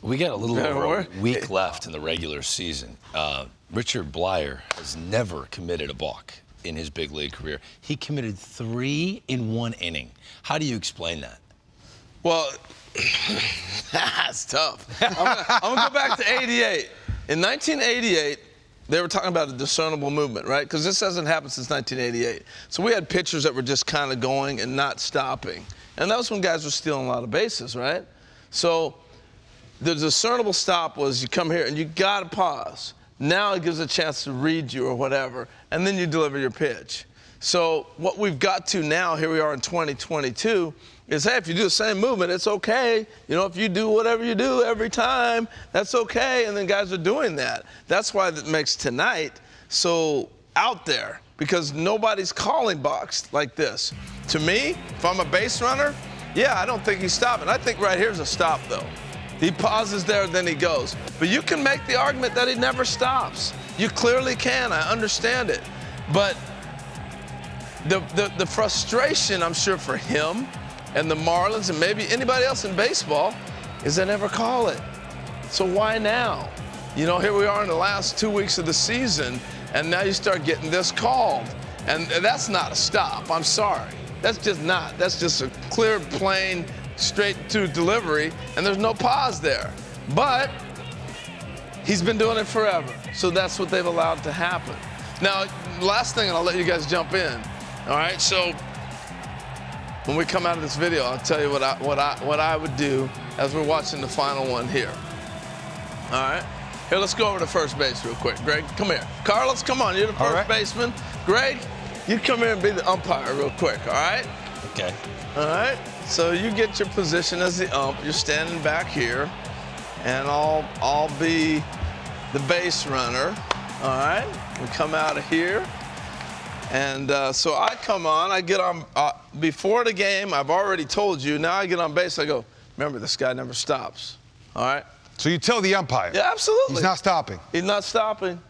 We got a little over a week left in the regular season. Richard Bleier has never committed a balk in his big league career. He committed 3 in 1 inning. How do you explain that? Well, that's tough. I'm going to go back to 88. In 1988, they were talking about a discernible movement, right? Because this hasn't happened since 1988. So we had pitchers that were just kind of going and not stopping. And that was when guys were stealing a lot of bases, right? So the discernible stop was you come here and you got to pause. Now it gives a chance to read you or whatever, and then you deliver your pitch. So what we've got to now, here we are in 2022, is, hey, if you do the same movement, it's okay. You know, if you do whatever you do every time, that's okay. And then guys are doing that. That's why that makes tonight so out there, because nobody's calling balks like this. To me, if I'm a base runner, yeah, I don't think he's stopping. I think right here's a stop, though. He pauses there, then he goes. But you can make the argument that he never stops. You clearly can. I understand it. But the frustration, I'm sure, for him and the Marlins and maybe anybody else in baseball is they never call it. So why now? You know, here we are in the last 2 weeks of the season, and now you start getting this called. And that's not a stop. I'm sorry. That's just not. That's just a clear, plain, straight to delivery, and there's no pause there. But he's been doing it forever, so that's what they've allowed to happen. Now, last thing, and I'll let you guys jump in. All right, so when we come out of this video, I'll tell you what I would do as we're watching the final one here. All right, here, let's go over to first base real quick. Greg, come here. Carlos, come on, you're the first baseman. Greg, you come here and be the umpire real quick, all right? Okay. All right, so you get your position as the ump. You're standing back here, and I'll be the base runner. All right, we come out of here, and so I come on. I get on before the game. I've already told you. Now I get on base. I go, remember, this guy never stops. All right. So you tell the umpire. Yeah, absolutely. He's not stopping. He's not stopping.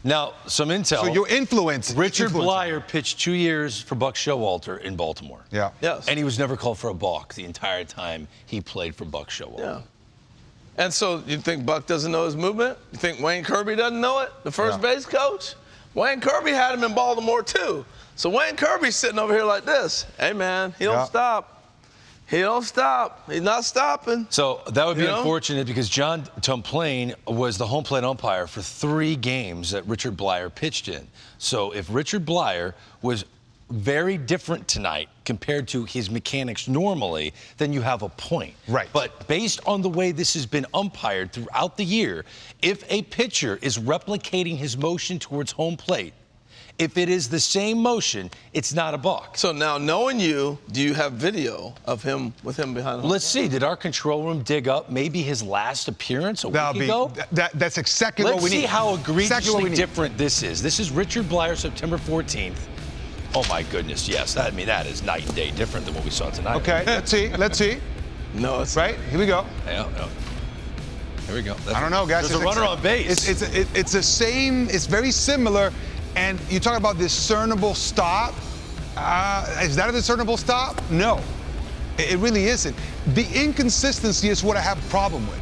Now, some intel. So your influence. Richard Bleier pitched 2 years for Buck Showalter in Baltimore. Yeah. Yes. And he was never called for a balk the entire time he played for Buck Showalter. Yeah. And so you think Buck doesn't know his movement? You think Wayne Kirby doesn't know it? The first base coach? Wayne Kirby had him in Baltimore too. So Wayne Kirby's sitting over here like this. Hey man, he don't stop. He don't stop. He's not stopping. So that would be unfortunate because John Tomplane was the home plate umpire for 3 games that Richard Bleier pitched in. So if Richard Bleier was very different tonight compared to his mechanics normally, then you have a point. Right. But based on the way this has been umpired throughout the year, if a pitcher is replicating his motion towards home plate, if it is the same motion, it's not a balk. So now, knowing you, do you have video of him with him behind the home? Let's see. Did our control room dig up maybe his last appearance a week ago? That's exactly what we need. Let's see how egregiously different this is. This is Richard Bleier, September 14th. Oh, my goodness, yes. That is night and day different than what we saw tonight. Okay, let's see. Let's see. No, it's right. Here we go. Yeah, here we go. I don't know, guys. There's a runner on base. It's the same. It's very similar. And you talk about discernible stop. Is that a discernible stop? No, it really isn't. The inconsistency is what I have a problem with.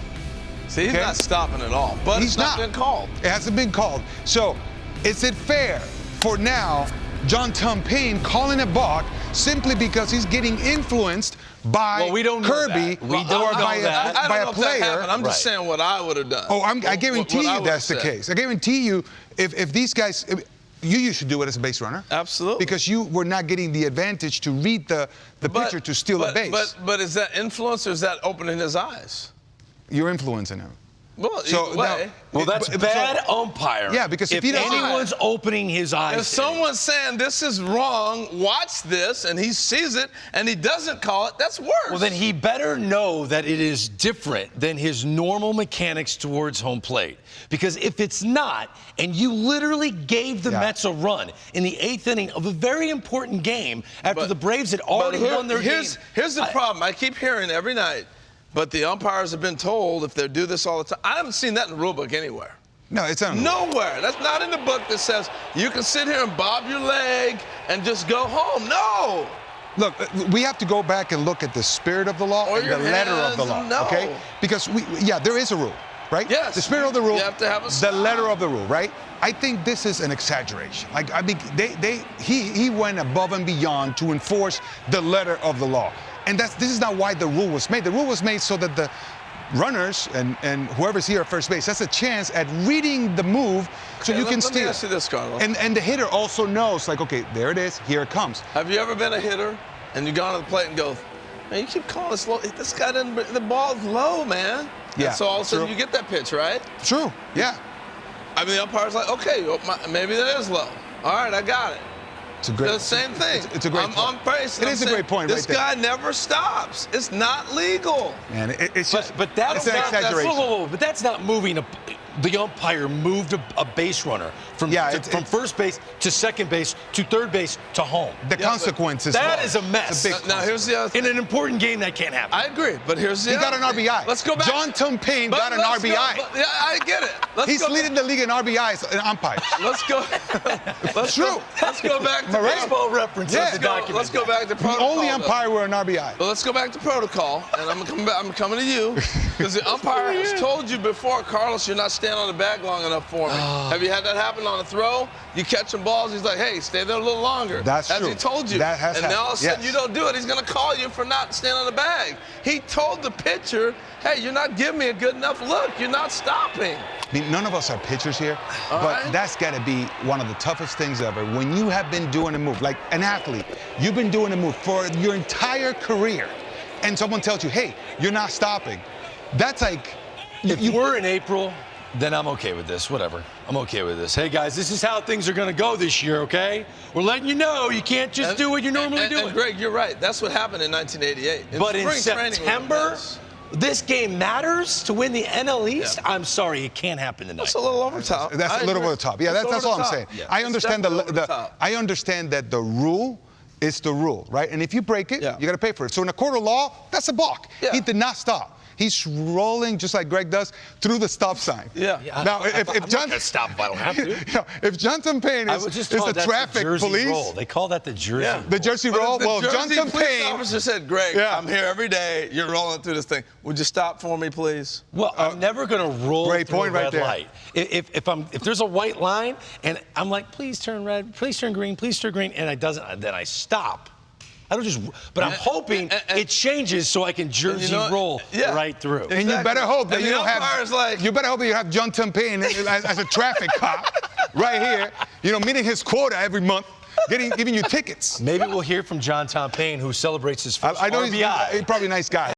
See, he's not stopping at all, but he's it's not been called. It hasn't been called. So is it fair for now John Tomplane calling a balk simply because he's getting influenced by Kirby or by a player? I'm just saying what I would have done. Oh, I guarantee you that's the case. I guarantee you if these guys... You should do it as a base runner. Absolutely. Because you were not getting the advantage to read the pitcher to steal a base. But is that influence or is that opening his eyes? You're influencing him. Well, either way. Well, that's bad umpiring. Yeah, because if anyone's opening his eyes. If someone's saying this is wrong, watch this, and he sees it and he doesn't call it, that's worse. Well, then he better know that it is different than his normal mechanics towards home plate. Because if it's not, and you literally gave the Mets a run in the 8th inning of a very important game after the Braves had already won their game. Here's the problem. I keep hearing every night, but the umpires have been told if they do this all the time. I haven't seen that in the rule book anywhere. No, it's not. Nowhere. That's not in the book that says you can sit here and bob your leg and just go home. No. Look, we have to go back and look at the spirit of the law Or and the your letter of the law, hands, no. okay? Because there is a rule, right? Yes. The spirit of the rule, You have to have a the stop. letter of the rule, right? I think this is an exaggeration. Like, I mean, he went above and beyond to enforce the letter of the law. And this is not why the rule was made. The rule was made so that the runners and whoever's here at first base has a chance at reading the move so you can Let me steal. ask you this, Carlos. And the hitter also knows, like, okay, there it is, here it comes. Have you ever been a hitter and you go to the plate and go, man, you keep calling this low. This guy didn't, the ball's low, man. Yeah, And so all of a sudden true. you get that pitch, right? True, yeah. I mean, the umpire's like, okay, well, maybe that is low. All right, I got it. It's a great, The same thing. It's a great I'm point. on base. It is a great point This right there. guy never stops. It's not legal. Man, it's just, But that's it's an not, exaggeration. but that's not moving the umpire moved a base runner from first base to second base to third base to home. The consequences. That is a mess. It's a big Now, here's the other thing. In an important game, that can't happen. I agree, but here's the He other got an thing. RBI. Let's go back. John Payne got an let's go- RBI. yeah, I get it. He's leading the league in RBIs and umpires. Let's go. Let's True. go. Let's go back to Morel. Baseball reference Yeah. of the document. Let's go back to The protocol. only though. umpire with an RBI. But let's go back to protocol, and I'm coming to you, because the umpire has told you before, Carlos, you're not standing on the bag long enough for me. Have you had that happen on a throw? You catch some balls, he's like, hey, stay there a little longer. That's Has true. he told you? That has and now all of a happened, sudden yes. you don't do it, he's going to call you for not standing on the bag. He told the pitcher, hey, you're not giving me a good enough look. You're not stopping. I mean, none of us are pitchers here, All but right. that's got to be one of the toughest things ever. When you have been doing a move, like an athlete, you've been doing a move for your entire career, and someone tells you, hey, you're not stopping. That's like, If we're in April, then I'm okay with this. Whatever. I'm okay with this. Hey, guys, this is how things are going to go this year, okay? We're letting you know you can't just do what you normally do. And Greg, you're right. That's what happened in 1988. But in spring training was a September, mess. this game matters to win the NL East? Yeah. I'm sorry, it can't happen tonight. That's a little over the top. that's I a little agree. over the top. Yeah, that's over all the I'm top. saying. Yeah. I It's understand definitely over the top. I understand that the rule is the rule, right? And if you break it, Yeah. you got to pay for it. So in a court of law, that's a balk. Yeah. He did not stop. He's rolling just like Greg does through the stop sign. Yeah. Now, if I'm not John, gonna stop if I don't have to. you know, if Johnson Payne I is would just the call that traffic Jersey police, roll. They call that the Jersey Yeah. roll. the Jersey But roll. if the Well, Jersey Johnson police Payne. officer said, Greg, Yeah. I'm here every day. You're rolling through this thing. Would you stop for me, please? Well, I'm never going to roll great through point a red right there. light. If there's a white line and I'm like, please turn red, please turn green, please turn green, and it doesn't, then I stop. I don't just, but I'm hoping it changes so I can Jersey roll right through. And you better hope that And you the don't have. umpire's like- You better hope that you have Johnson Payne as a traffic cop right here. You know, meeting his quota every month, giving you tickets. Maybe we'll hear from John Tom Payne, who celebrates his first I know RBI. he's probably a nice guy.